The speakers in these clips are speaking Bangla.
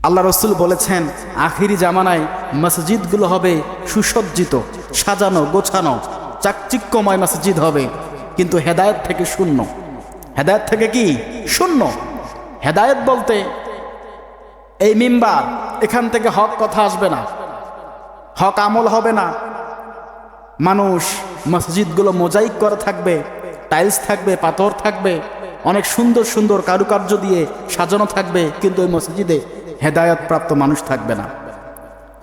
আল্লাহ রসুল বলেছেন আখিরি জামানায় মসজিদগুলো হবে সুসজ্জিত, সাজানো গোছানো, চাকচিক্যময় মসজিদ হবে, কিন্তু হেদায়েত থেকে শূন্য। হেদায়েত থেকে কি শূন্য? হেদায়েত বলতে এই মিম্বার, এখান থেকে হক কথা আসবে না, হক আমল হবে না। মানুষ মসজিদগুলো মোজাইক করা থাকবে, টাইলস থাকবে, পাথর থাকবে, অনেক সুন্দর সুন্দর কারুকার্য দিয়ে সাজানো থাকবে, কিন্তু ওই মসজিদে হেদায়েত প্রাপ্ত মানুষ থাকবে না,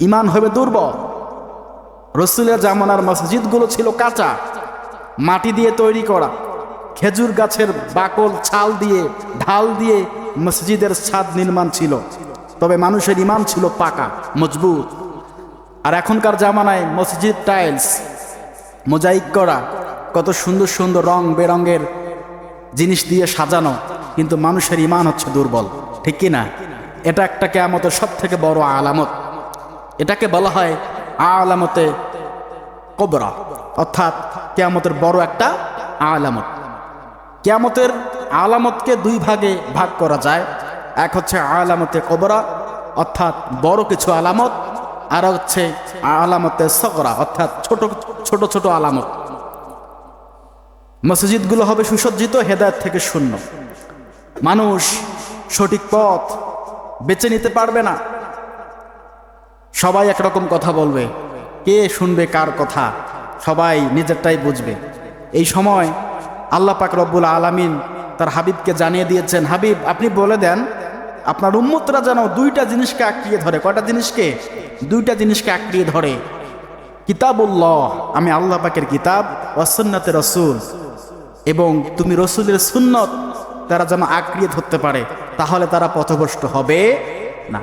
ঈমান হবে দুর্বল। রসুলের জামানার মসজিদগুলো ছিল কাঁচা, মাটি দিয়ে তৈরি করা, খেজুর গাছের বাকল ছাল দিয়ে ঢাল দিয়ে মসজিদের ছাদ নির্মাণ ছিল, তবে মানুষের ঈমান ছিল পাকা মজবুত। আর এখনকার জামানায় মসজিদ টাইলস মোজাইক করা, কত সুন্দর সুন্দর রং বেরঙের জিনিস দিয়ে সাজানো, কিন্তু মানুষের ঈমান হচ্ছে দুর্বল, ঠিক কি না? এটা একটা কিয়ামতের সব থেকে বড় আলামত। এটাকে বলা হয় আলামতে কবরা, অর্থাৎ কিয়ামতের বড় একটা আলামত। কিয়ামতের আলামতকে দুই ভাগে ভাগ করা যায়। এক হচ্ছে আলামতে কবরা, অর্থাৎ বড় কিছু আলামত, আর হচ্ছে আলামতে সগরা, অর্থাৎ ছোট ছোট ছোট আলামত। মসজিদগুলো হবে সুসজ্জিত, হেদায়েত থেকে শূন্য। মানুষ সঠিক পথ বেছে নিতে পারবে না, সবাই একরকম কথা বলবে, কে শুনবে কার কথা? সবাই নিজেরটাই বুঝবে। এই সময় আল্লাহ পাক রব্বুল আলামিন তার হাবিবকে জানিয়ে দিয়েছেন, হাবিব আপনি বলে দেন আপনার উম্মতরা যেন দুইটা জিনিসকে আঁকড়িয়ে ধরে। কয়টা জিনিসকে? দুইটা জিনিসকে আঁকড়িয়ে ধরে। কিতাবুল্লাহ, আমি আল্লাহ পাকের কিতাব, ওয়া সুন্নাতে রাসূল, এবং তুমি রসুলের সুন্নত তারা যেন আঁকড়িয়ে ধরতে পারে, তাহলে তারা পথভ্রষ্ট হবে না।